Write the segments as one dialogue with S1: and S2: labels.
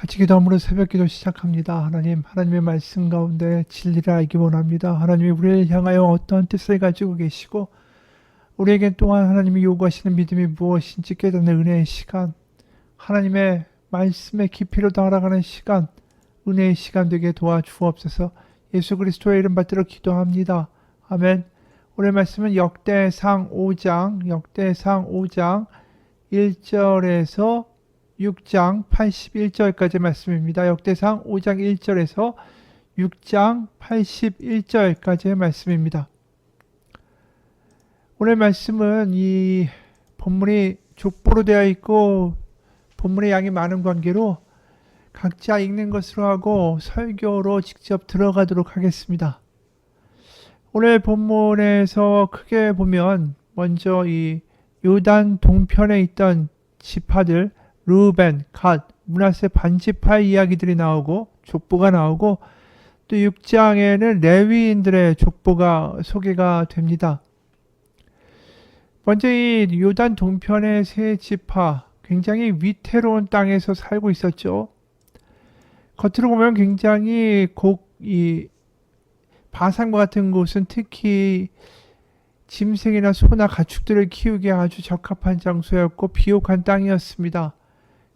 S1: 같이 기도함으로 새벽기도 시작합니다. 하나님, 하나님의 말씀 가운데 진리를 알기 원합니다. 하나님이 우리를 향하여 어떠한 뜻을 가지고 계시고 우리에게 또한 하나님이 요구하시는 믿음이 무엇인지 깨닫는 은혜의 시간, 하나님의 말씀의 깊이로 달아가는 시간, 은혜의 시간 되게 도와주옵소서. 예수 그리스도의 이름 받들어 기도합니다. 아멘. 오늘 말씀은 역대상 5장 1절에서 6장 81절까지 말씀입니다. 역대상 5장 1절에서 6장 81절까지의 말씀입니다. 오늘 말씀은 이 본문이 족보로 되어 있고 본문의 양이 많은 관계로 각자 읽는 것으로 하고 설교로 직접 들어가도록 하겠습니다. 오늘 본문에서 크게 보면 먼저 이 요단 동편에 있던 지파들 르우벤, 갓, 므낫세 반지파의 이야기들이 나오고 족보가 나오고 또 6장에는 레위인들의 족보가 소개가 됩니다. 먼저 이 요단 동편의 세 지파, 굉장히 위태로운 땅에서 살고 있었죠. 겉으로 보면 굉장히 이 바산과 같은 곳은 특히 짐승이나 소나 가축들을 키우기에 아주 적합한 장소였고 비옥한 땅이었습니다.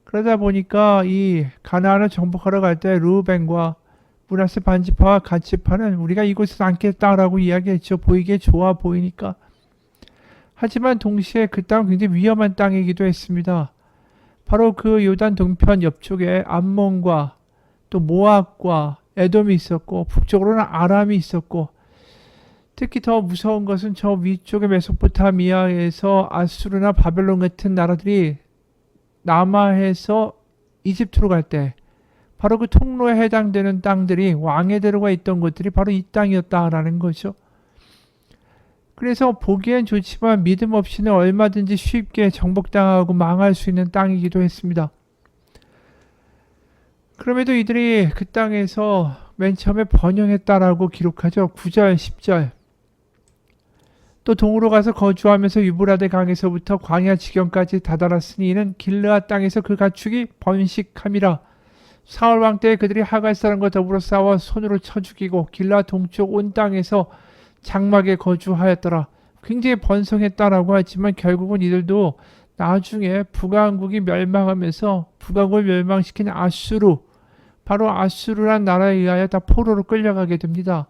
S1: 그러다 보니까 이 가나안을 정복하러 갈 때 르우벤과 므낫세 반지파와 갓 지파는 우리가 이곳에서 앉겠다라고 이야기했죠. 보이기에 좋아 보이니까. 하지만 동시에 그 땅은 굉장히 위험한 땅이기도 했습니다. 바로 그 요단 동편 옆쪽에 암몬과 또 모압과 에돔이 있었고 북쪽으로는 아람이 있었고 특히 더 무서운 것은 저 위쪽의 메소포타미아에서 아수르나 바벨론 같은 나라들이 남하에서 이집트로 갈 때 바로 그 통로에 해당되는 땅들이 왕의 대로가 있던 곳들이 바로 이 땅이었다라는 거죠. 그래서 보기엔 좋지만 믿음 없이는 얼마든지 쉽게 정복당하고 망할 수 있는 땅이기도 했습니다. 그럼에도 이들이 그 땅에서 맨 처음에 번영했다라고 기록하죠. 9절, 10절. 또 동으로 가서 거주하면서 유브라데 강에서부터 광야 지경까지 다다랐으니 이는 길르앗 땅에서 그 가축이 번식함이라. 사울 왕 때에 그들이 하갈 사람과 더불어 싸워 손으로 쳐 죽이고 길르앗 동쪽 온 땅에서 장막에 거주하였더라. 굉장히 번성했다라고 하지만 결국은 이들도 나중에 북왕국이 멸망하면서 북왕국을 멸망시킨 아수르, 바로 아수르란 나라에 의하여 다 포로로 끌려가게 됩니다.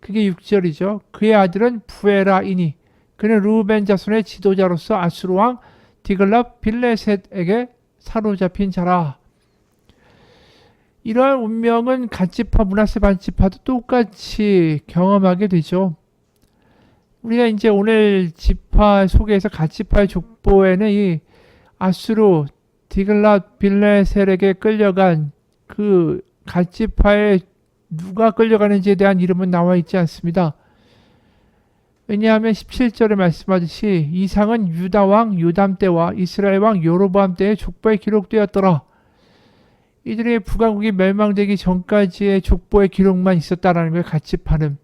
S1: 그게 6절이죠. 그의 아들은 부에라이니 그는 르우벤 자손의 지도자로서 아수르 왕 디글랏 빌레셋에게 사로잡힌 자라. 이러한 운명은 갓지파 므낫세 반지파도 똑같이 경험하게 되죠. 우리가 이제 오늘 지파 속에서 갓지파의 족보에는 이 아수르 디글랏 빌레셋에게 끌려간 그 갓지파의 누가 끌려가는지에 대한 이름은 나와 있지 않습니다. 왜냐하면 17절에 말씀하듯이 이 상은 유다 왕 요담 때와 이스라엘 왕 여로보암 때의 족보에 기록되었더라. 이들의 북왕국이 멸망되기 전까지의 족보의 기록만 있었다라는 거예요. 갓지파는.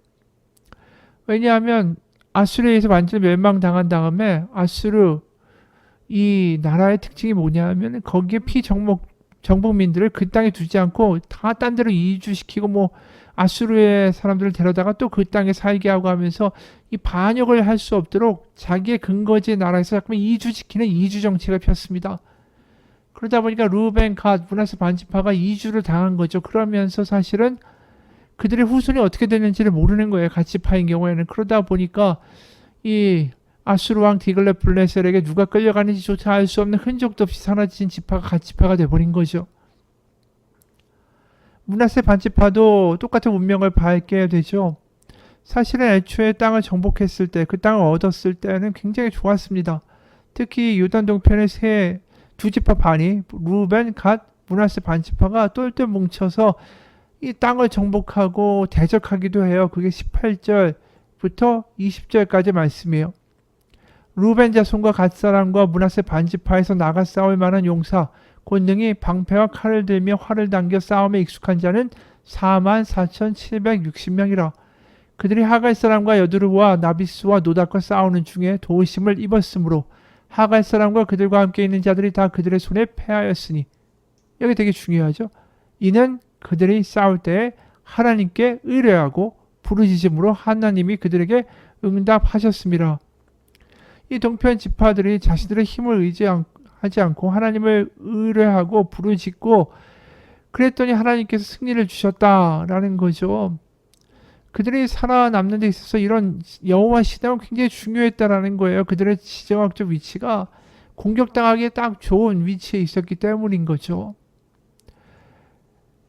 S1: 왜냐하면 아수르에 의해서 완전히 멸망당한 다음에 아수르 이 나라의 특징이 뭐냐면 거기에 정복민들을 그 땅에 두지 않고 다 딴 데로 이주시키고 뭐 아수르의 사람들을 데려다가 또 그 땅에 살게 하고 하면서 이 반역을 할 수 없도록 자기의 근거지 나라에서 자꾸만 이주시키는 이주 정책을 폈습니다. 그러다 보니까 르우벤, 갓, 므낫세 반지파가 이주를 당한 거죠. 그러면서 사실은 그들의 후손이 어떻게 됐는지를 모르는 거예요. 갓지파인 경우에는. 그러다 보니까 이 아수르 왕 디글렛 블레셀에게 누가 끌려가는지조차 알 수 없는 흔적도 없이 사라진 지파가 갓지파가 돼버린 거죠. 므낫세 반지파도 똑같은 운명을 밟게 되죠. 사실은 애초에 땅을 정복했을 때, 그 땅을 얻었을 때는 굉장히 좋았습니다. 특히 요단 동편의 두 지파 반이 르우벤, 갓, 므낫세 반지파가 똘똘 뭉쳐서 이 땅을 정복하고 대적하기도 해요. 그게 18절부터 20절까지 말씀이에요. 르우벤 자손과 갓 사람과 므낫세 반지파에서 나가 싸울 만한 용사 곧 능히 방패와 칼을 들며 활을 당겨 싸움에 익숙한 자는 44,760명이라. 그들이 하갈 사람과 여두르와 나비스와 노닥과 싸우는 중에 도우심을 입었으므로 하갈 사람과 그들과 함께 있는 자들이 다 그들의 손에 패하였으니. 여기 되게 중요하죠. 이는 그들이 싸울 때에 하나님께 의뢰하고 부르짖음으로 하나님이 그들에게 응답하셨습니다. 이 동편 지파들이 자신들의 힘을 의지하지 않고 하나님을 의뢰하고 부르짖고 그랬더니 하나님께서 승리를 주셨다라는 거죠. 그들이 살아남는 데 있어서 이런 여호와 신앙은 굉장히 중요했다라는 거예요. 그들의 지정학적 위치가 공격당하기에 딱 좋은 위치에 있었기 때문인 거죠.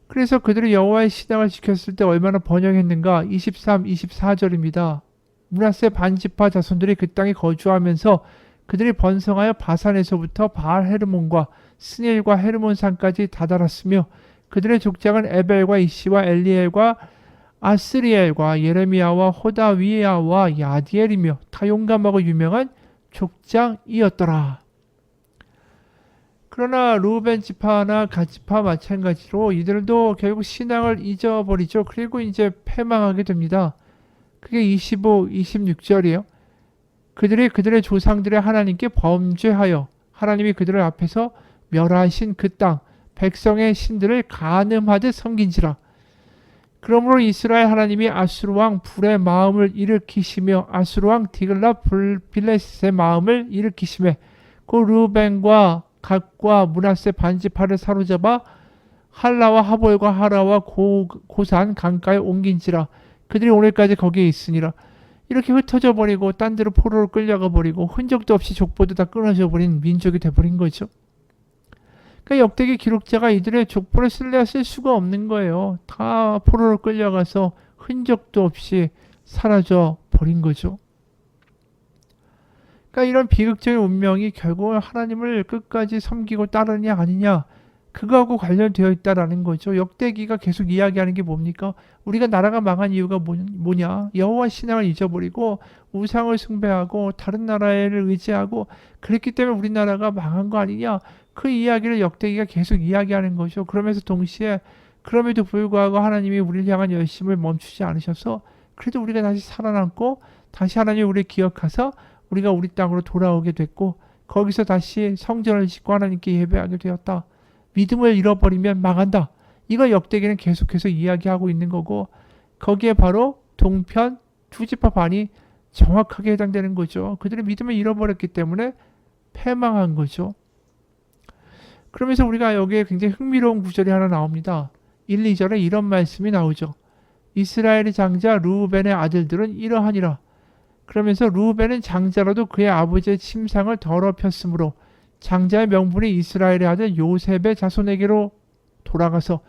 S1: 그래서 그들이 여호와의 신앙을 지켰을 때 얼마나 번영했는가. 23, 24절입니다. 므낫세 반지파 자손들이 그 땅에 거주하면서 그들이 번성하여 바산에서부터 바알 헤르몬과 스닐과 헤르몬 산까지 다다랐으며 그들의 족장은 에벨과 이시와 엘리엘과 아스리엘과 예레미야와 호다위야와 야디엘이며 다 용감하고 유명한 족장이었더라. 그러나 루벤 지파나 갓 지파 마찬가지로 이들도 결국 신앙을 잊어버리죠. 그리고 이제 패망하게 됩니다. 그게 25, 26절이에요. 그들이 그들의 조상들의 하나님께 범죄하여 하나님이 그들을 앞에서 멸하신 그 땅 백성의 신들을 간음하듯 섬긴지라. 그러므로 이스라엘 하나님이 아수르 왕 불의 마음을 일으키시며 아수르 왕 디글라 빌레셋의 마음을 일으키시며 그 루벤과 갓과 므낫세 반지파를 사로잡아 할라와 하볼과 하라와 고산 강가에 옮긴지라. 그들이 오늘까지 거기에 있으니라. 이렇게 흩어져 버리고 딴 데로 포로로 끌려가 버리고 흔적도 없이 족보도 다 끊어져 버린 민족이 돼버린 거죠. 그러니까 역대기 기록자가 이들의 족보를 쓸래야 쓸 수가 없는 거예요. 다 포로로 끌려가서 흔적도 없이 사라져 버린 거죠. 그러니까 이런 비극적인 운명이 결국은 하나님을 끝까지 섬기고 따르냐 아니냐 그거하고 관련되어 있다라는 거죠. 역대기가 계속 이야기하는 게 뭡니까? 우리가 나라가 망한 이유가 뭐냐? 여호와 신앙을 잊어버리고 우상을 숭배하고 다른 나라를 의지하고 그랬기 때문에 우리나라가 망한 거 아니냐? 그 이야기를 역대기가 계속 이야기하는 거죠. 그러면서 동시에 그럼에도 불구하고 하나님이 우리를 향한 열심을 멈추지 않으셔서 그래도 우리가 다시 살아남고 다시 하나님이 우리를 기억하사 우리가 우리 땅으로 돌아오게 됐고 거기서 다시 성전을 짓고 하나님께 예배하게 되었다. 믿음을 잃어버리면 망한다. 이거 역대기는 계속해서 이야기하고 있는 거고 거기에 바로 동편 두 지파 반이 정확하게 해당되는 거죠. 그들의 믿음을 잃어버렸기 때문에 패망한 거죠. 그러면서 우리가 여기에 굉장히 흥미로운 구절이 하나 나옵니다. 1, 2절에 이런 말씀이 나오죠. 이스라엘의 장자 르우벤의 아들들은 이러하니라. 그러면서 르우벤은 장자라도 그의 아버지의 침상을 더럽혔으므로 장자의 명분이 이스라엘의 아들 요셉의 자손에게로 돌아가서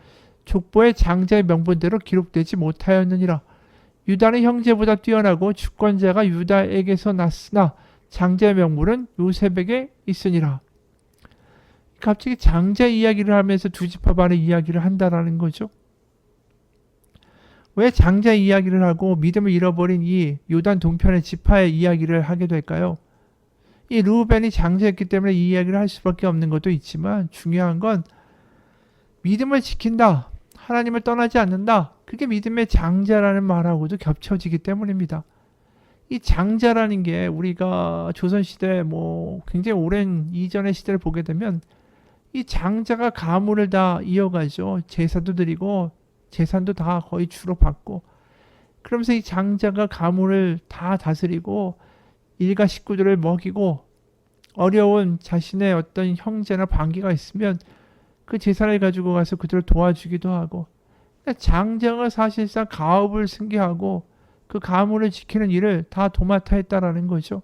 S1: 족보의 장자의 명분대로 기록되지 못하였느니라. 유다는 형제보다 뛰어나고 주권자가 유다에게서 났으나 장자의 명분은 요셉에게 있으니라. 갑자기 장자 이야기를 하면서 두 지파 반의 이야기를 한다라는 거죠. 왜 장자 이야기를 하고 믿음을 잃어버린 이 요단 동편의 지파의 이야기를 하게 될까요? 이 르우벤이 장자였기 때문에 이 이야기를 할 수밖에 없는 것도 있지만 중요한 건 믿음을 지킨다. 하나님을 떠나지 않는다. 그게 믿음의 장자라는 말하고도 겹쳐지기 때문입니다. 이 장자라는 게 우리가 조선시대 굉장히 오랜 이전의 시대를 보게 되면 이 장자가 가문을 다 이어가죠. 제사도 드리고 재산도 다 거의 주로 받고 그러면서 이 장자가 가문을 다 다스리고 일가 식구들을 먹이고 어려운 자신의 어떤 형제나 반기가 있으면 그 재산을 가지고 가서 그들을 도와주기도 하고 그러니까 장자가 사실상 가업을 승계하고 그 가문을 지키는 일을 다 도맡아 했다라는 거죠.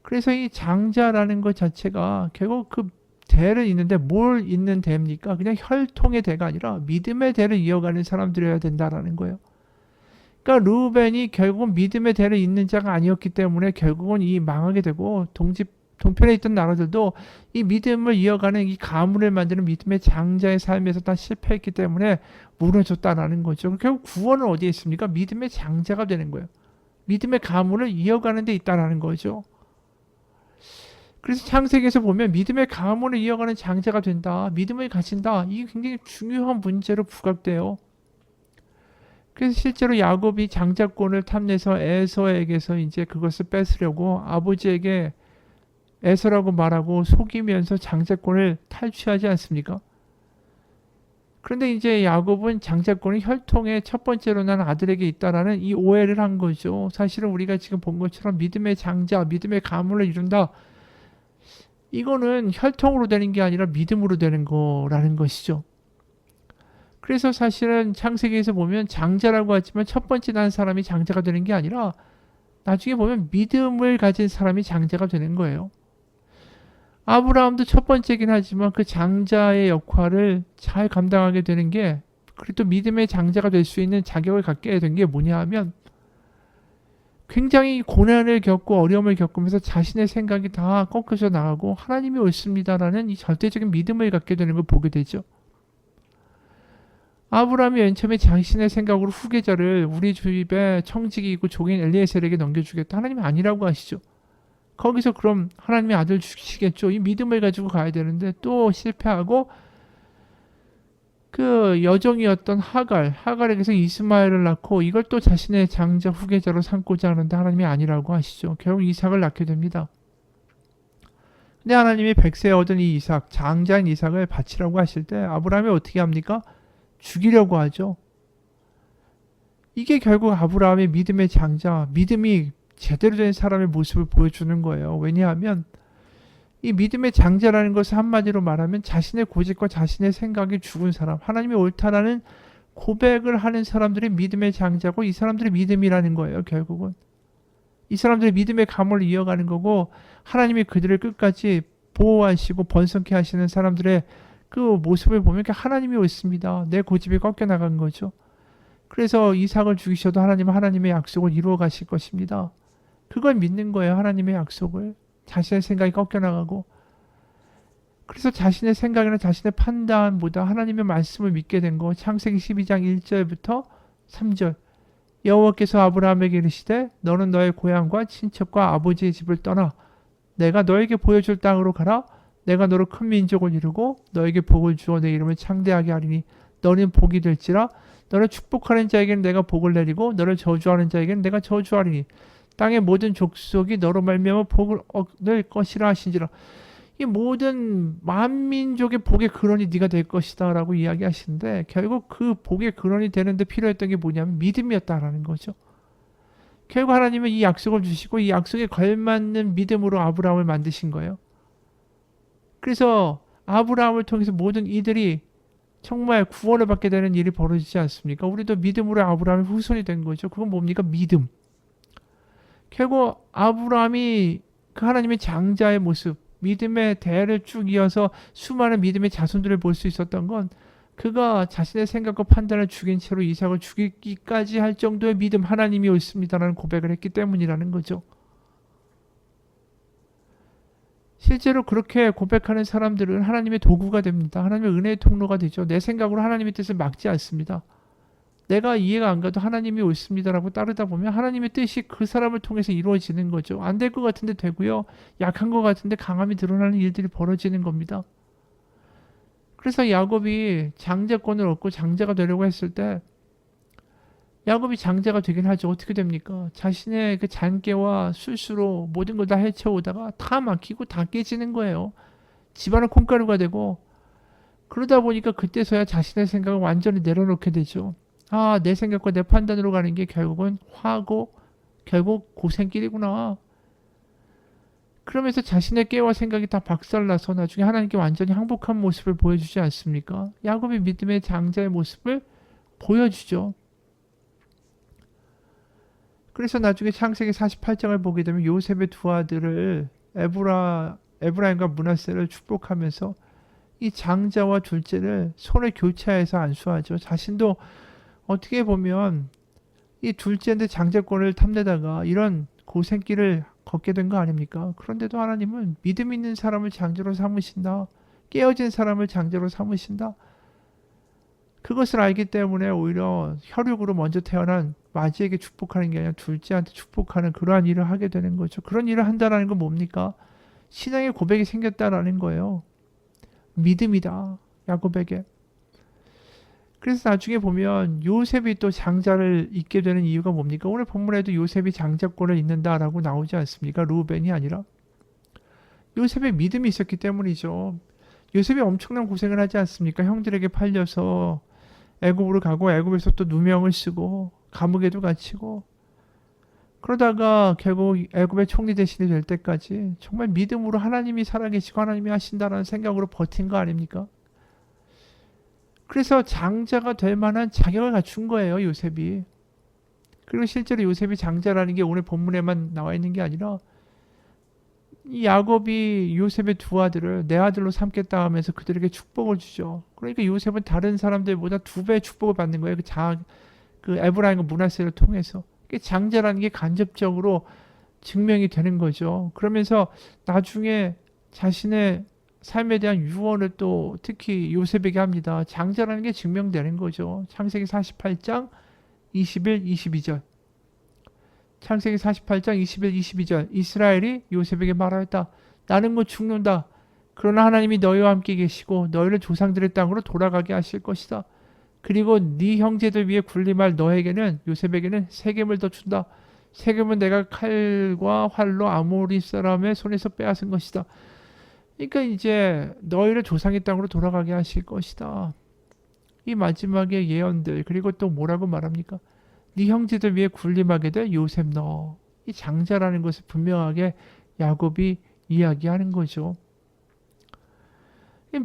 S1: 그래서 이 장자라는 것 자체가 결국 그 대를 잇는데 뭘 잇는 대입니까? 그냥 혈통의 대가 아니라 믿음의 대를 이어가는 사람들이어야 된다라는 거예요. 그러니까 르우벤이 결국은 믿음의 대를 잇는 자가 아니었기 때문에 결국은 이 망하게 되고 동편에 있던 나라들도 이 믿음을 이어가는 이 가문을 만드는 믿음의 장자의 삶에서 다 실패했기 때문에 무너졌다라는 거죠. 결국 구원은 어디에 있습니까? 믿음의 장자가 되는 거예요. 믿음의 가문을 이어가는 데 있다라는 거죠. 그래서 창세기에서 보면 믿음의 가문을 이어가는 장자가 된다. 믿음을 가진다. 이게 굉장히 중요한 문제로 부각돼요. 그래서 실제로 야곱이 장자권을 탐내서 에서에게서 이제 그것을 뺏으려고 아버지에게 에서라고 말하고 속이면서 장자권을 탈취하지 않습니까? 그런데 이제 야곱은 장자권이 혈통의 첫 번째로 난 아들에게 있다라는 이 오해를 한 거죠. 사실은 우리가 지금 본 것처럼 믿음의 장자, 믿음의 가문을 이룬다. 이거는 혈통으로 되는 게 아니라 믿음으로 되는 거라는 것이죠. 그래서 사실은 창세기에서 보면 장자라고 하지만 첫 번째 난 사람이 장자가 되는 게 아니라 나중에 보면 믿음을 가진 사람이 장자가 되는 거예요. 아브라함도 첫 번째긴 하지만 그 장자의 역할을 잘 감당하게 되는 게, 그리고 또 믿음의 장자가 될 수 있는 자격을 갖게 된 게 뭐냐 하면, 굉장히 고난을 겪고 어려움을 겪으면서 자신의 생각이 다 꺾여져 나가고 하나님이 옳습니다라는 이 절대적인 믿음을 갖게 되는 걸 보게 되죠. 아브라함이 맨 처음에 자신의 생각으로 후계자를 우리 집에 청지기이고 종인 엘리에셀에게 넘겨주겠다. 하나님이 아니라고 하시죠. 거기서 그럼 하나님의 아들 주시겠죠. 이 믿음을 가지고 가야 되는데 또 실패하고, 그 여종이었던 하갈에게서 이스마엘을 낳고 이걸 또 자신의 장자 후계자로 삼고자 하는데 하나님이 아니라고 하시죠. 결국 이삭을 낳게 됩니다. 근데 하나님이 100세에 얻은 이 이삭, 장자인 이삭을 바치라고 하실 때 아브라함이 어떻게 합니까? 죽이려고 하죠. 이게 결국 아브라함의 믿음의 장자, 믿음이 제대로 된 사람의 모습을 보여주는 거예요. 왜냐하면 이 믿음의 장자라는 것을 한마디로 말하면 자신의 고집과 자신의 생각이 죽은 사람, 하나님이 옳다라는 고백을 하는 사람들이 믿음의 장자고, 이 사람들의 믿음이라는 거예요. 결국은 이 사람들의 믿음의 가문을 이어가는 거고, 하나님이 그들을 끝까지 보호하시고 번성케 하시는 사람들의 그 모습을 보면 하나님이 옳습니다. 내 고집이 꺾여나간 거죠. 그래서 이삭을 죽이셔도 하나님은 하나님의 약속을 이루어 가실 것입니다. 그걸 믿는 거예요. 하나님의 약속을. 자신의 생각이 꺾여나가고, 그래서 자신의 생각이나 자신의 판단보다 하나님의 말씀을 믿게 된 거. 창세기 12장 1절부터 3절. 여호와께서 아브라함에게 이르시되 너는 너의 고향과 친척과 아버지의 집을 떠나 내가 너에게 보여줄 땅으로 가라. 내가 너로 큰 민족을 이루고 너에게 복을 주어 내 이름을 창대하게 하리니 너는 복이 될지라. 너를 축복하는 자에게는 내가 복을 내리고 너를 저주하는 자에게는 내가 저주하리니 땅의 모든 족속이 너로 말미암아 복을 얻을 것이라 하신지라. 이 모든 만민족의 복의 근원이 네가 될 것이다 라고 이야기하시는데, 결국 그 복의 근원이 되는데 필요했던 게 뭐냐면 믿음이었다라는 거죠. 결국 하나님은 이 약속을 주시고 이 약속에 걸맞는 믿음으로 아브라함을 만드신 거예요. 그래서 아브라함을 통해서 모든 이들이 정말 구원을 받게 되는 일이 벌어지지 않습니까? 우리도 믿음으로 아브라함의 후손이 된 거죠. 그건 뭡니까? 믿음. 결국 아브라함이 그 하나님의 장자의 모습, 믿음의 대를 쭉 이어서 수많은 믿음의 자손들을 볼 수 있었던 건, 그가 자신의 생각과 판단을 죽인 채로 이삭을 죽이기까지 할 정도의 믿음, 하나님이 옳습니다라는 고백을 했기 때문이라는 거죠. 실제로 그렇게 고백하는 사람들은 하나님의 도구가 됩니다. 하나님의 은혜의 통로가 되죠. 내 생각으로 하나님의 뜻을 막지 않습니다. 내가 이해가 안 가도 하나님이 옳습니다라고 따르다 보면 하나님의 뜻이 그 사람을 통해서 이루어지는 거죠. 안 될 것 같은데 되고요. 약한 것 같은데 강함이 드러나는 일들이 벌어지는 겁니다. 그래서 야곱이 장자권을 얻고 장자가 되려고 했을 때, 야곱이 장자가 되긴 하죠. 어떻게 됩니까? 자신의 그 잔꾀와 술수로 모든 걸 다 해쳐오다가 다 막히고 다 깨지는 거예요. 집안은 콩가루가 되고, 그러다 보니까 그때서야 자신의 생각을 완전히 내려놓게 되죠. 아, 내 생각과 내 판단으로 가는 게 결국은 화고 결국 고생길이구나. 그러면서 자신의 깨와 생각이 다 박살나서 나중에 하나님께 완전히 항복한 모습을 보여주지 않습니까? 야곱의 믿음의 장자의 모습을 보여주죠. 그래서 나중에 창세기 48장을 보게 되면 요셉의 두 아들을 에브라임과 므낫세를 축복하면서 이 장자와 둘째를 손을 교체해서 안수하죠. 자신도 어떻게 보면 이 둘째인데 장자권을 탐내다가 이런 고생길을 걷게 된 거 아닙니까? 그런데도 하나님은 믿음 있는 사람을 장자로 삼으신다. 깨어진 사람을 장자로 삼으신다. 그것을 알기 때문에 오히려 혈육으로 먼저 태어난 마지에게 축복하는 게 아니라 둘째한테 축복하는 그러한 일을 하게 되는 거죠. 그런 일을 한다는 건 뭡니까? 신앙의 고백이 생겼다라는 거예요. 믿음이다. 야곱에게. 그래서 나중에 보면 요셉이 또 장자를 잇게 되는 이유가 뭡니까? 오늘 본문에도 요셉이 장자권을 잇는다라고 나오지 않습니까? 루벤이 아니라. 요셉의 믿음이 있었기 때문이죠. 요셉이 엄청난 고생을 하지 않습니까? 형들에게 팔려서 애굽으로 가고 애굽에서 또 누명을 쓰고 감옥에도 갇히고 그러다가 결국 애굽의 총리 대신이 될 때까지 정말 믿음으로 하나님이 살아계시고 하나님이 하신다라는 생각으로 버틴 거 아닙니까? 그래서 장자가 될 만한 자격을 갖춘 거예요, 요셉이. 그리고 실제로 요셉이 장자라는 게 오늘 본문에만 나와 있는 게 아니라 이 야곱이 요셉의 두 아들을 내 아들로 삼겠다 하면서 그들에게 축복을 주죠. 그러니까 요셉은 다른 사람들보다 두 배의 축복을 받는 거예요. 그 에브라임과 므낫세를 통해서. 장자라는 게 간접적으로 증명이 되는 거죠. 그러면서 나중에 자신의 삶에 대한 유언을 또 특히 요셉에게 합니다. 장자라는 게 증명되는 거죠. 창세기 48장 21, 22절. 창세기 48장 21, 22절. 이스라엘이 요셉에게 말하였다. 나는 곧 죽는다. 그러나 하나님이 너희와 함께 계시고 너희를 조상들의 땅으로 돌아가게 하실 것이다. 그리고 네 형제들 위에 군림할 너에게는 요셉에게는 세겜을 더 준다. 세겜은 내가 칼과 활로 아모리 사람의 손에서 빼앗은 것이다. 그러니까 이제 너희를 조상의 땅으로 돌아가게 하실 것이다. 이 마지막의 예언들 그리고 또 뭐라고 말합니까? 네 형제들 위에 군림하게 될 요셉 너. 이 장자라는 것을 분명하게 야곱이 이야기하는 거죠.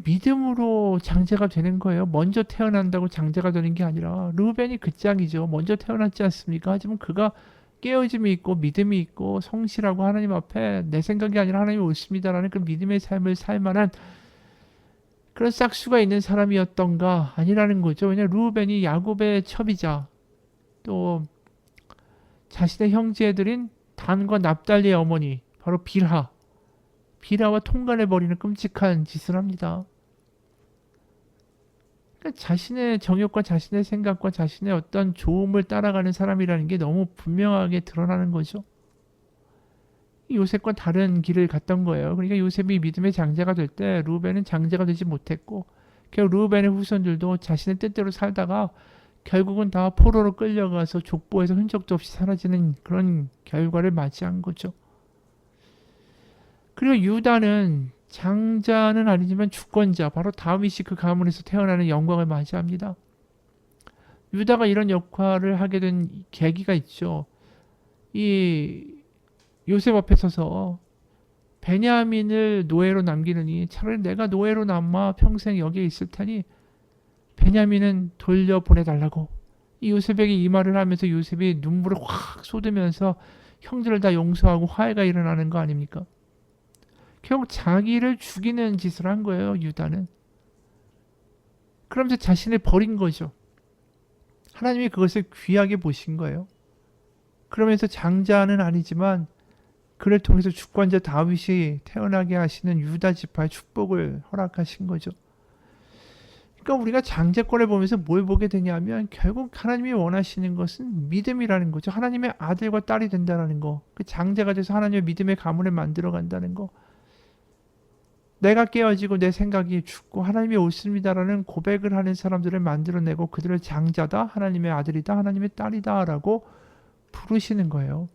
S1: 믿음으로 장자가 되는 거예요. 먼저 태어난다고 장자가 되는 게 아니라 르우벤이 그 짝이죠. 먼저 태어났지 않습니까? 하지만 그가 깨어짐이 있고 믿음이 있고 성실하고 하나님 앞에 내 생각이 아니라 하나님이 옳습니다라는 그 믿음의 삶을 살 만한 그런 싹수가 있는 사람이었던가 아니라는 거죠. 왜냐하면 르우벤이 야곱의 첩이자 또 자신의 형제들인 단과 납달리의 어머니 바로 빌하와 통간해버리는 끔찍한 짓을 합니다. 그러니까 자신의 정욕과 자신의 생각과 자신의 어떤 좋음을 따라가는 사람이라는 게 너무 분명하게 드러나는 거죠. 요셉과 다른 길을 갔던 거예요. 그러니까 요셉이 믿음의 장자가 될 때 르우벤은 장자가 되지 못했고 결국 르우벤의 후손들도 자신의 뜻대로 살다가 결국은 다 포로로 끌려가서 족보에서 흔적도 없이 사라지는 그런 결과를 맞이한 거죠. 그리고 유다는 장자는 아니지만 주권자 바로 다윗이 그 가문에서 태어나는 영광을 맞이합니다. 유다가 이런 역할을 하게 된 계기가 있죠. 이 요셉 앞에 서서 베냐민을 노예로 남기느니 차라리 내가 노예로 남아 평생 여기에 있을 테니 베냐민은 돌려보내달라고 이 요셉에게 이 말을 하면서 요셉이 눈물을 확 쏟으면서 형들을 다 용서하고 화해가 일어나는 거 아닙니까? 결국 자기를 죽이는 짓을 한 거예요, 유다는. 그러면서 자신을 버린 거죠. 하나님이 그것을 귀하게 보신 거예요. 그러면서 장자는 아니지만 그를 통해서 주권자 다윗이 태어나게 하시는 유다 지파의 축복을 허락하신 거죠. 그러니까 우리가 장자권을 보면서 뭘 보게 되냐면 결국 하나님이 원하시는 것은 믿음이라는 거죠. 하나님의 아들과 딸이 된다는 거. 그 장자가 돼서 하나님의 믿음의 가문을 만들어 간다는 거. 내가 깨어지고 내 생각이 죽고 하나님이 옳습니다라는 고백을 하는 사람들을 만들어내고 그들을 장자다, 하나님의 아들이다, 하나님의 딸이다 라고 부르시는 거예요.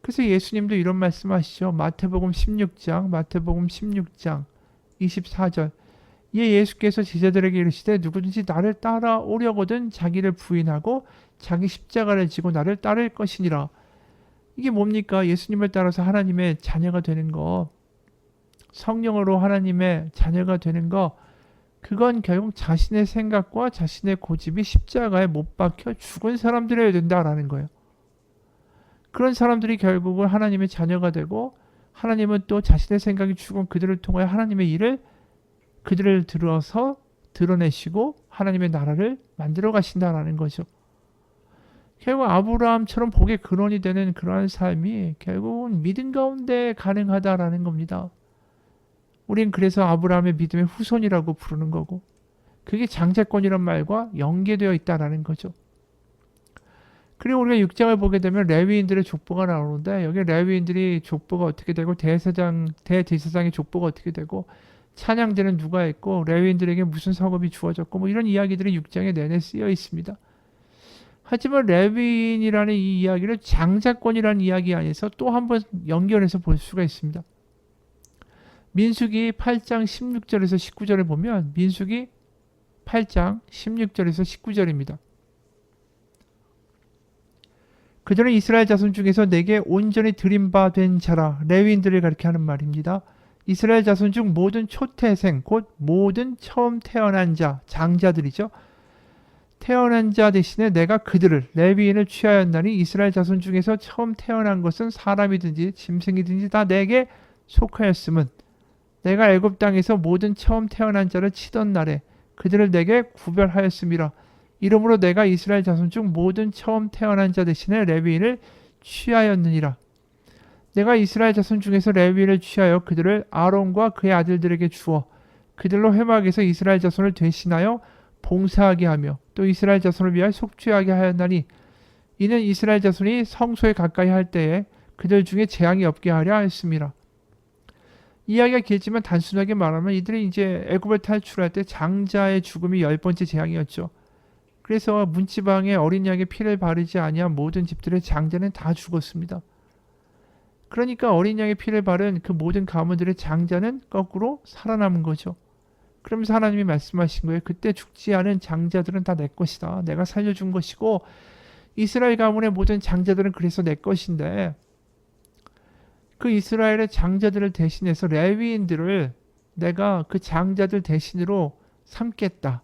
S1: 그래서 예수님도 이런 말씀하시죠. 마태복음 16장 24절. 이에 예수께서 제자들에게 이르시되 누구든지 나를 따라오려거든 자기를 부인하고 자기 십자가를 지고 나를 따를 것이니라. 이게 뭡니까? 예수님을 따라서 하나님의 자녀가 되는 거, 성령으로 하나님의 자녀가 되는 거, 그건 결국 자신의 생각과 자신의 고집이 십자가에 못 박혀 죽은 사람들이어야 된다라는 거예요. 그런 사람들이 결국은 하나님의 자녀가 되고 하나님은 또 자신의 생각이 죽은 그들을 통하여 하나님의 일을 그들을 들어서 드러내시고 하나님의 나라를 만들어 가신다라는 거죠. 결국 아브라함처럼 복의 근원이 되는 그러한 삶이 결국은 믿음 가운데 가능하다라는 겁니다. 우린 그래서 아브라함의 믿음의 후손이라고 부르는 거고 그게 장자권이란 말과 연계되어 있다라는 거죠. 그리고 우리가 6장을 보게 되면 레위인들의 족보가 나오는데 여기 레위인들이 족보가 어떻게 되고 대제사장의 족보가 어떻게 되고 찬양제는 누가 했고 레위인들에게 무슨 상업이 주어졌고 뭐 이런 이야기들이 6장에 내내 쓰여 있습니다. 하지만 레위인이라는 이 이야기를 장자권이라는 이야기 안에서 또 한 번 연결해서 볼 수가 있습니다. 민수기 8장 16절에서 19절을 보면 민수기 8장 16절에서 19절입니다. 그들은 이스라엘 자손 중에서 내게 온전히 드린 바 된 자라. 레위인들을 가리켜 하는 말입니다. 이스라엘 자손 중 모든 초태생 곧 모든 처음 태어난 자 장자들이죠. 태어난 자 대신에 내가 그들을 레위인을 취하였나니 이스라엘 자손 중에서 처음 태어난 것은 사람이든지 짐승이든지 다 내게 속하였음은 내가 애굽 땅에서 모든 처음 태어난 자를 치던 날에 그들을 내게 구별하였음이라. 이러므로 내가 이스라엘 자손 중 모든 처음 태어난 자 대신에 레위인을 취하였느니라. 내가 이스라엘 자손 중에서 레위인을 취하여 그들을 아론과 그의 아들들에게 주어 그들로 회막에서 이스라엘 자손을 대신하여 봉사하게 하며 또 이스라엘 자손을 위하여 속죄하게 하였나니 이는 이스라엘 자손이 성소에 가까이 할 때에 그들 중에 재앙이 없게 하려 하였습니다. 이야기가 길지만 단순하게 말하면 이들이 이제 애굽을 탈출할 때 장자의 죽음이 10번째 재앙이었죠. 그래서 문지방에 어린 양의 피를 바르지 아니한 모든 집들의 장자는 다 죽었습니다. 그러니까 어린 양의 피를 바른 그 모든 가문들의 장자는 거꾸로 살아남은 거죠. 그러면서 하나님이 말씀하신 거예요. 그때 죽지 않은 장자들은 다 내 것이다. 내가 살려준 것이고 이스라엘 가문의 모든 장자들은 그래서 내 것인데 그 이스라엘의 장자들을 대신해서 레위인들을 내가 그 장자들 대신으로 삼겠다.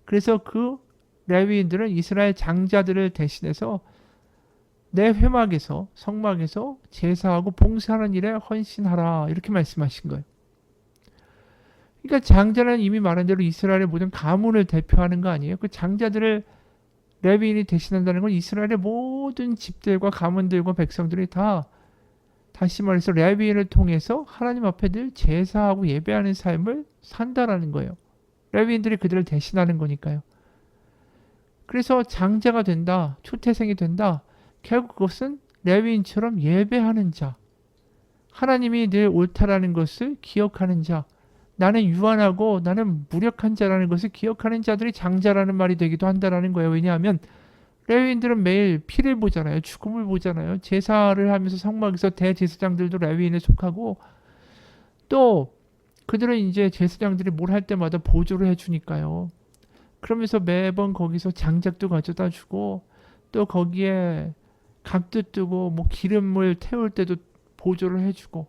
S1: 그래서 그 레위인들은 이스라엘 장자들을 대신해서 내 회막에서 성막에서 제사하고 봉사하는 일에 헌신하라 이렇게 말씀하신 거예요. 그러니까 장자는 이미 말한 대로 이스라엘의 모든 가문을 대표하는 거 아니에요. 그 장자들을 레위인이 대신한다는 건 이스라엘의 모든 집들과 가문들과 백성들이 다 다시 말해서 레위인을 통해서 하나님 앞에 늘 제사하고 예배하는 삶을 산다라는 거예요. 레위인들이 그들을 대신하는 거니까요. 그래서 장자가 된다, 초태생이 된다. 결국 그것은 레위인처럼 예배하는 자, 하나님이 늘 옳다라는 것을 기억하는 자, 나는 유한하고 나는 무력한 자라는 것을 기억하는 자들이 장자라는 말이 되기도 한다라는 거예요. 왜냐하면 레위인들은 매일 피를 보잖아요. 죽음을 보잖아요. 제사를 하면서 성막에서 대제사장들도 레위인에 속하고 또 그들은 이제 제사장들이 뭘 할 때마다 보조를 해주니까요. 그러면서 매번 거기서 장작도 가져다 주고 또 거기에 각도 뜨고 뭐 기름을 태울 때도 보조를 해주고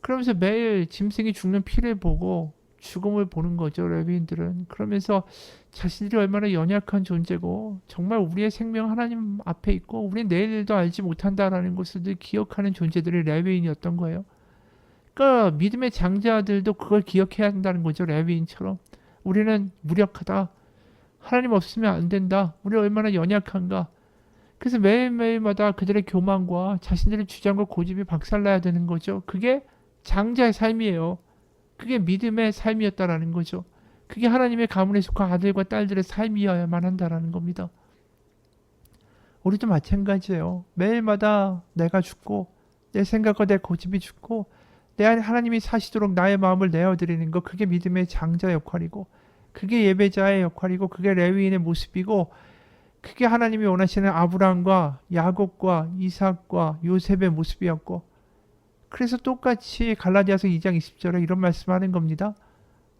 S1: 그러면서 매일 짐승이 죽는 피를 보고 죽음을 보는 거죠. 레위인들은. 그러면서 자신들이 얼마나 연약한 존재고 정말 우리의 생명 하나님 앞에 있고 우리는 내일도 알지 못한다라는 것을 늘 기억하는 존재들이 레위인이었던 거예요. 그러니까 믿음의 장자들도 그걸 기억해야 한다는 거죠. 레위인처럼. 우리는 무력하다. 하나님 없으면 안 된다. 우리 얼마나 연약한가. 그래서 매일매일마다 그들의 교만과 자신들의 주장과 고집이 박살나야 되는 거죠. 그게 장자의 삶이에요. 그게 믿음의 삶이었다라는 거죠. 그게 하나님의 가문에 속한 아들과 딸들의 삶이어야만 한다라는 겁니다. 우리도 마찬가지예요. 매일마다 내가 죽고 내 생각과 내 고집이 죽고 내 안에 하나님이 사시도록 나의 마음을 내어드리는 것, 그게 믿음의 장자 역할이고 그게 예배자의 역할이고 그게 레위인의 모습이고 그게 하나님이 원하시는 아브라함과 야곱과 이삭과 요셉의 모습이었고 그래서 똑같이 갈라디아서 2장 20절에 이런 말씀하는 겁니다.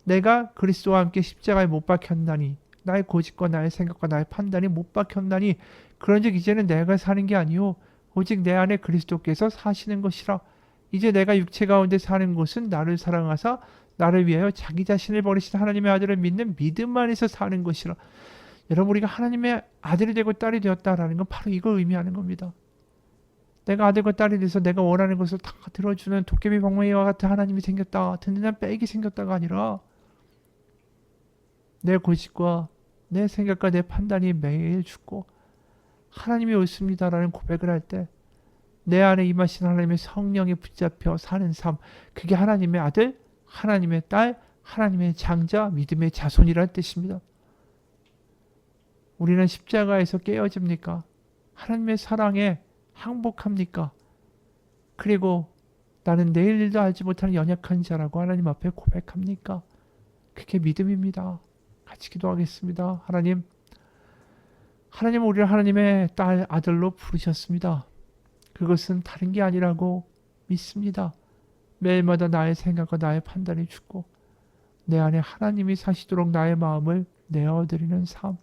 S1: 내가 그리스도와 함께 십자가에 못 박혔나니 나의 고집과 나의 생각과 나의 판단이 못 박혔나니 그런즉 이제는 내가 사는 게 아니요 오직 내 안에 그리스도께서 사시는 것이라. 이제 내가 육체 가운데 사는 것은 나를 사랑하사 나를 위하여 자기 자신을 버리신 하나님의 아들을 믿는 믿음 안에서 사는 것이라. 여러분 우리가 하나님의 아들이 되고 딸이 되었다라는 건 바로 이걸 의미하는 겁니다. 내가 아들과 딸이 돼서 내가 원하는 것을 다 들어주는 도깨비 방망이와 같은 하나님이 생겼다. 든든한 빽이 생겼다가 아니라 내 고집과 내 생각과 내 판단이 매일 죽고 하나님이 옳습니다라는 고백을 할 때 내 안에 임하신 하나님의 성령에 붙잡혀 사는 삶, 그게 하나님의 아들, 하나님의 딸, 하나님의 장자, 믿음의 자손이라는 뜻입니다. 우리는 십자가에서 깨어집니까? 하나님의 사랑에 항복합니까? 그리고 나는 내일 일도 알지 못하는 연약한 자라고 하나님 앞에 고백합니까? 그게 믿음입니다. 같이 기도하겠습니다. 하나님 우리를 하나님의 딸, 아들로 부르셨습니다. 그것은 다른 게 아니라고 믿습니다. 매일마다 나의 생각과 나의 판단이 죽고 내 안에 하나님이 사시도록 나의 마음을 내어드리는 삶.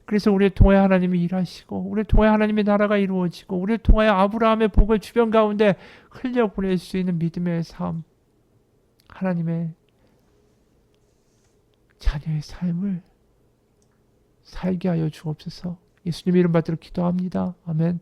S1: 그래서 우리를 통해 하나님이 일하시고 우리를 통해 하나님의 나라가 이루어지고 우리를 통해 아브라함의 복을 주변 가운데 흘려보낼 수 있는 믿음의 삶, 하나님의 자녀의 삶을 살게 하여 주옵소서. 예수님 이름 받들어 기도합니다. 아멘.